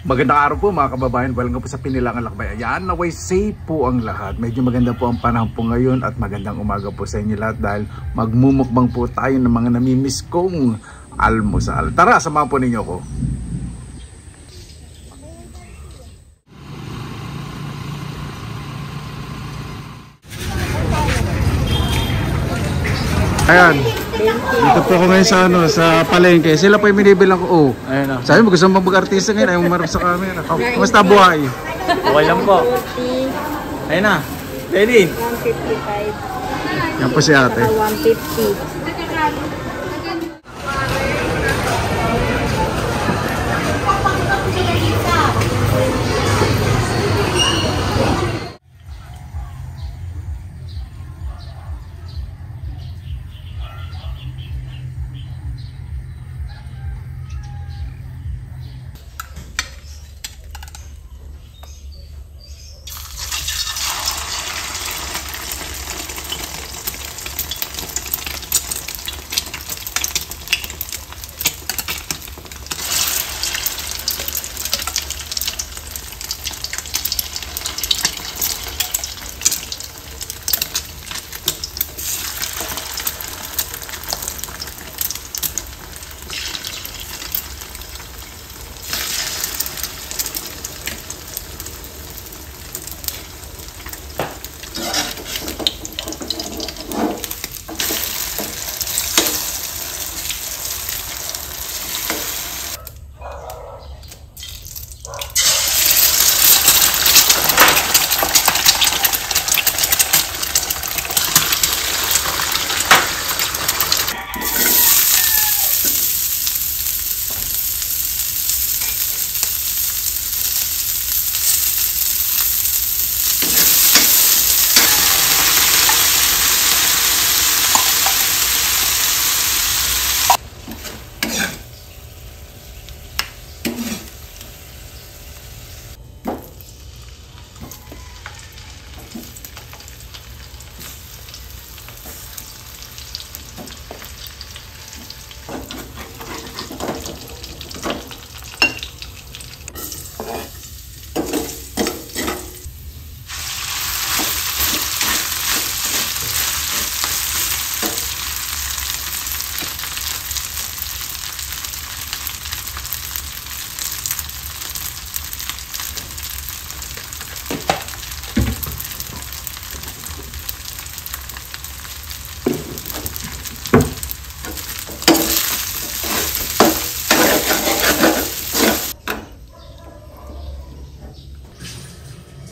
Magandang araw po mga kababayan, welcome po sa Pinilangan Lakbay. Ayan, naway safe po ang lahat. Medyo maganda po ang panahon po ngayon at magandang umaga po sa inyo lahat dahil magmumukbang po tayo ng mga namimiss kong almusal. Tara, samahan po ninyo ko. Ayan, dito po ako ngayon sa palengke. Sila po yung binibilang ko. Oh, ayan, sabi mo gusto mo mag-artista ngayon, ayaw mo marap sa camera. Kumusta buhay? Okay lang po. Ayun na. Ready? 155. Yan po si ate. 150.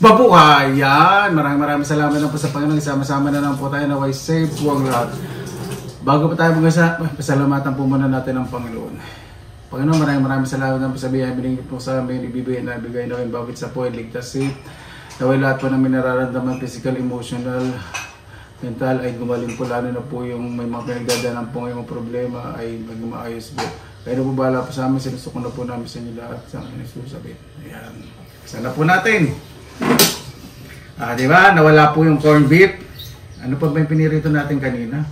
Bapo, ayan. Maraming salamat na po sa Panginoon. Isama-sama na lang po tayo na way safe po ang lahat. Bago pa tayo pasalamatan po muna natin ang Panginoon. Panginoon, maraming salamat na po sa biyaya binigay po sa amin, ibibigay na bigay na bawat sa po, ligtas safe. Naway lahat po namin nararamdaman, physical, emotional, mental ay gumaling po, lalo na po yung may mga pinagdadaanan po ngayong problema ay maging maayos po. Kaya na po bahala po sa amin, sinusuko na po namin sa inyo lahat sa akin isusabit. Ayan. Sana po natin. Diba? Nawala po yung corn beef. Ano pa ba yung pinirito natin kanina?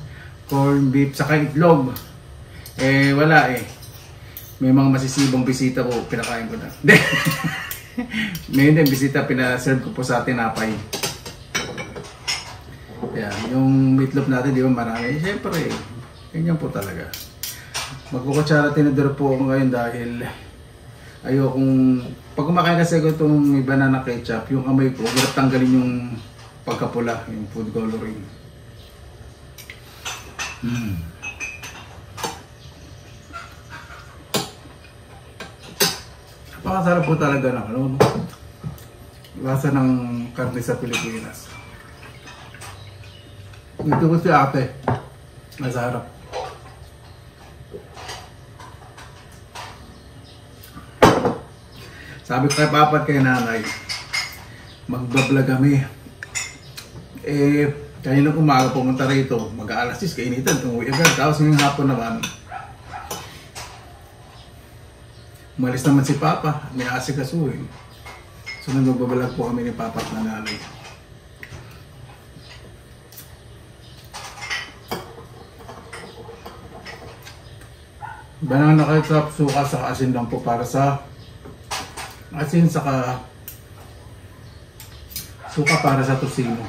Corn beef saka itlog. Wala eh. May mga masisibang bisita po, pinakain ko na. May hindi, bisita pinaserve ko po sa tinapay. Yan, yung meatloaf natin, di ba marami? Siyempre, ganyan po talaga. Magkukutsara tinidor po ako ngayon dahil ayokong, pag kumakain kasi ko itong may banana ketchup, yung amoy ko, hirap tanggalin yung pagkapula, yung food coloring. Napakasarap po talaga ng ano, lasa ng karne sa Pilipinas. Ito ko si ate, masarap. Sabi ko kay papa at kay nanay, magbablog kami. Kanina umaga pumunta rito, mag-aalas 6, kainitan, tumuwi agad. Tapos ngayong hapon naman, umalis naman si papa, may asikasuhin. So nagbabalag po kami ni papa at nanay. Banana ketchup, suka sa asin lang po para sa Asin saka suka para sa tosino.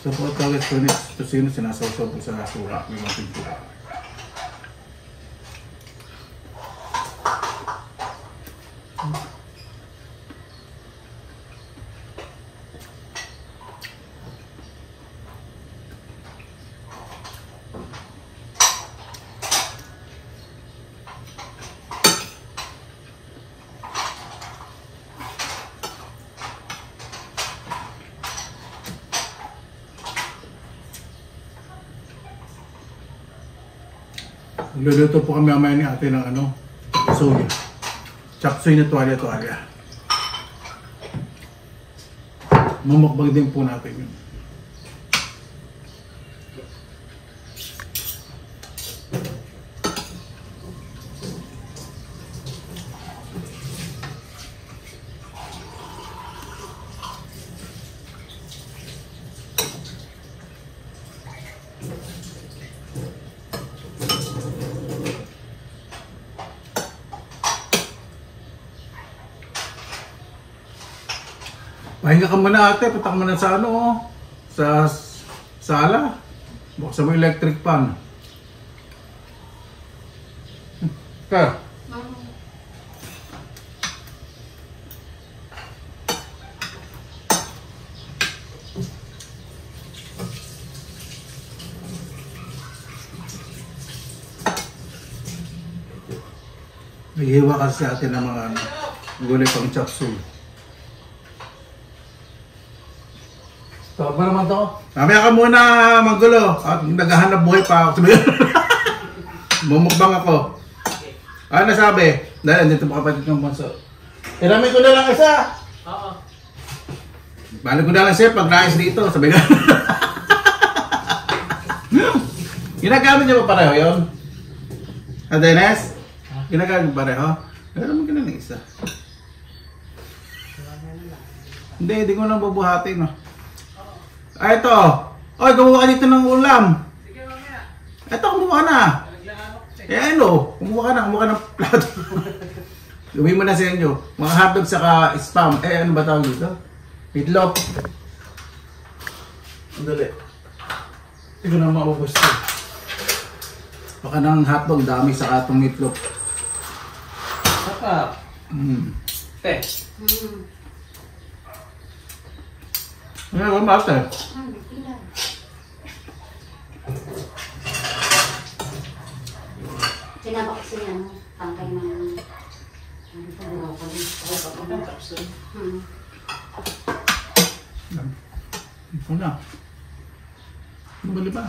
So po tawag ito ni tosino, sinasawsaw po sa suka. May mga suka. Luluto po kami mamaya ni ate ng ano, soya. Chop suey na tuwalya-tuwalya. Mamukbang din po natin yun. Pahinga ka muna ate, punta ka muna sa ano, oh, sa sala. Buksan mo yung electric pan. Ka. Nahihiwa kasi sa atin ng mga ano, gulay pang chop suey. Tawag ba naman to? Mamaya ka muna, Manggulo. At naghahanap buhay pa ako. Mumukbang ako. Ano nasabi? Dahil andito pa kapatid ng bunso. Tiramin ko na lang isa. Oo. Balik ko na lang siya pag nais dito. Sabi nga. Ginagamit niyo pa pareho yun? Dennis? Ginagamit mo pareho? Meron mo ka na ng isa. Hindi ko lang bubuhatin. No? Ay, ito. Oy, kumuha ka dito ng ulam. Sige, mamaya. Ito, kumuha na. Kumuha ka ng plato. Gawin mo na sa inyo. Mga hotdog saka spam. Ano ba tawag dito? Meatloaf. Ang dali. Hindi ko na maubos ito. Baka ng hotdog, dami saka itong meatloaf. Saka. Te. Ano ba ate? Sinabak ko siya, tangkay ng Ito na. Bali ba?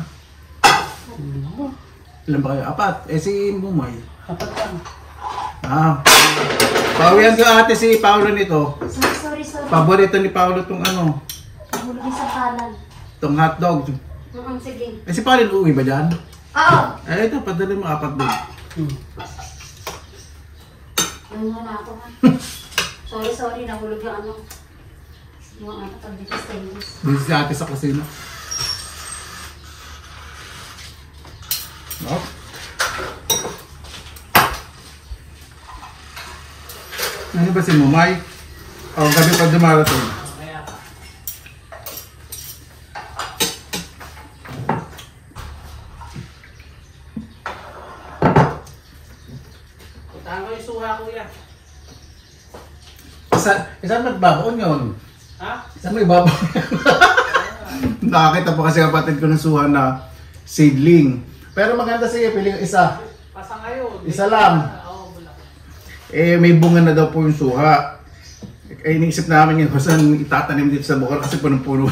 Ilan ba kayo? Apat. Si Bumay. Apat lang. Pawihan ko ate si Paolo nito. Sorry. Paborito ni Paolo itong ano. Nahulog sa kalan. Itong hotdog. Sige. Si Paolo uuwi ba dyan? Oo. Ito, padali mo apat din. Ano na ako ha? Sorry, nahulog yung ano. Yung ano, pag dito stainless. Dito si ate sa kusina. Oh. Ano ba si Mumay? Gabi pa dumarating. Puntahan ko yung suha, kuya. Saan magbabaon yun? Ha? Saan may babaon? Nakakita pa kasi kapatid ko ng suha na seedling. Pero maganda sige, pili isa. Pasa ngayon. Isa lang. Oo, bulak. May bunga na daw po yung suha. Iniisip namin yun kung saan itatanim dito sa bukal kasi punong-puno.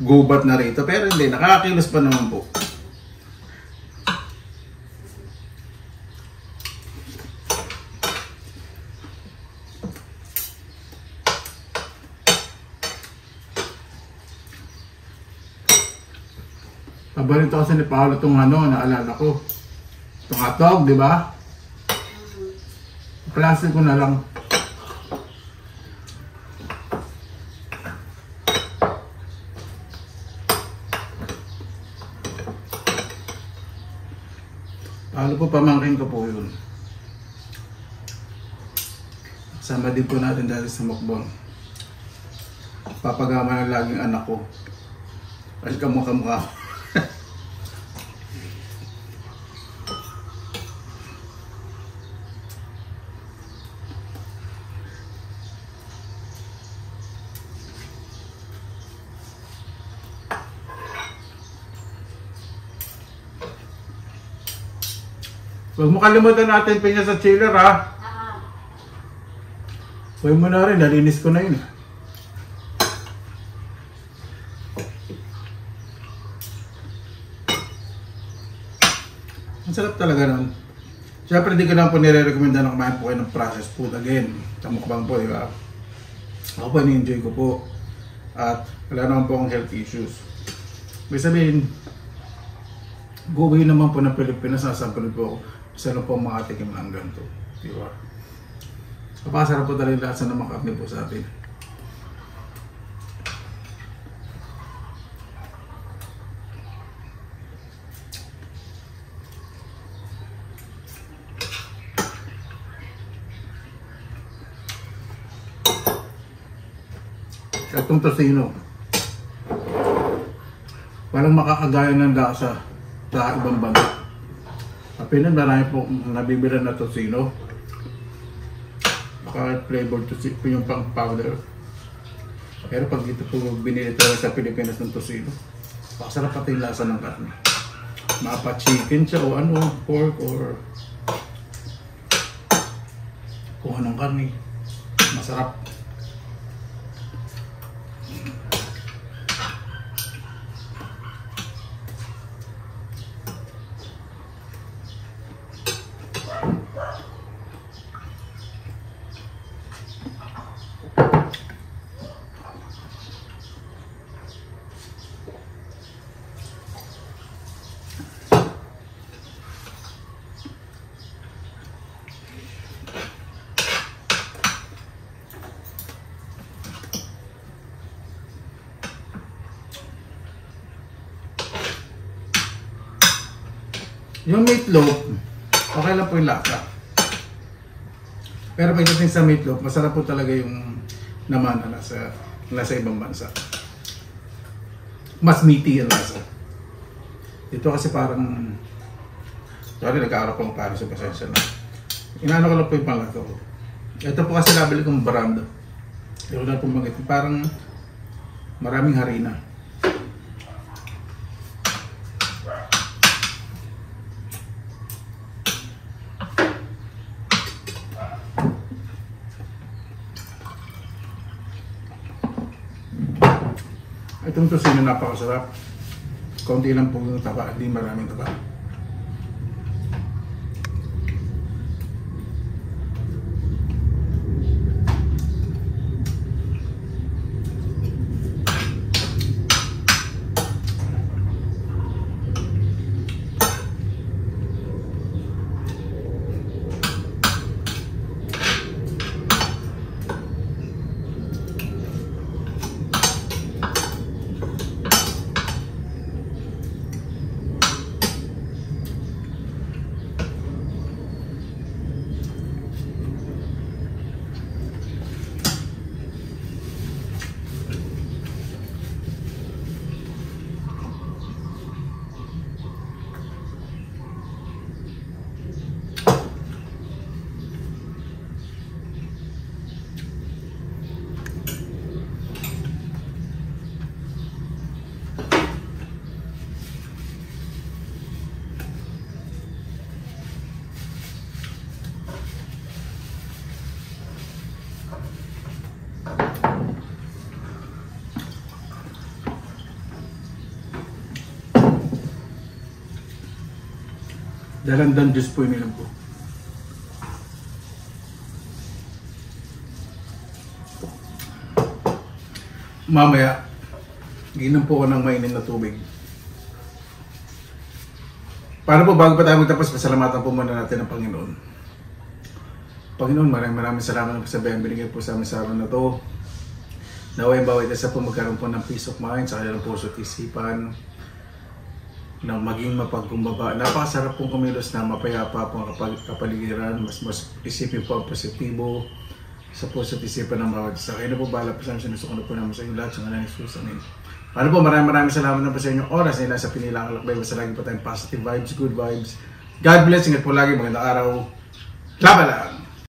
Gubat na rito. Pero hindi, nakakakilos pa naman po. Paborito kasi ni Paolo itong ano, naalala ko. Itong hotdog, di ba? Plastic ko na lang. Paolo po pamangkin ko po yun. Sama din po natin dati sa mukbang. Papagama ng laging anak ko. Kasi kamukha-mukha. Huwag mo kalimutan natin pinya sa chiller ha. Huwag mo na rin, nalinis ko na yun. Ang sarap talaga nun. Siyempre hindi ko lang po nire-recommenda na kumain po kayo ng processed food again. Sa mukbang po, di ba? Ako po, ni-enjoy ko po. At wala naman po akong health issues. May sabihin, gubuhin naman po ng Pilipinas, nasampalin po ako. Isa lang po ang makatikim ng ganito. Di ba? Kapasarap po talaga lahat sa namakapni po sa atin. Itong tocino, parang makakagaya ng lasa sa ibang bansa. Sa Pinas, marami po nabibila na tocino. Kahit flavored tocino yung pang powder. Pero pag dito po binili talaga sa Pilipinas ng tocino, masarap pati yung lasa ng karne. Mapa chicken siya o ano, pork or kung anong karne. Masarap. Yung meatloaf, okay lang po yung lasa. Pero pagdating sa meatloaf, masarap po talaga yung naman na nasa ibang bansa. Mas meaty yung lasa. Dito kasi parang, sorry, nag-aaral po parang sa pasensya na. Inaano ko lang po yung panglato ko. Ito po kasi nabili kong brand. Hindi ko na po magitin. Parang maraming harina. Itong tocino napakasarap. Konti lang po yung taba, hindi maraming taba. Dalandan juice po ininom po. Mamaya, ginom po ako ng mainit na tubig. Para po bago pa tayo magtapos, pasalamatan po muna natin ang Panginoon. Panginoon, maraming salamat sa sabihin binigay po sa amin sa araw na to. Naway bawat isa po magkaroon po ng peace of mind sa kanilang puso at isipan. na maging mapagkumbaba. Napakasarap pong kumilos na mapayapa po ang kapaligiran, mas isipin po ang positibo sa puso't isipan ng bawat isa. Kayo na po bahala po sa amin, sinusukunan po naman sa inyo lahat sa ngalan ni Jesus. Amen. Paano po, maraming salamat na po sa inyong oras na sa pinilang alakbay. Basta lagi po tayong positive vibes, good vibes. God bless, ingat po lagi, magandang araw. Laban lang!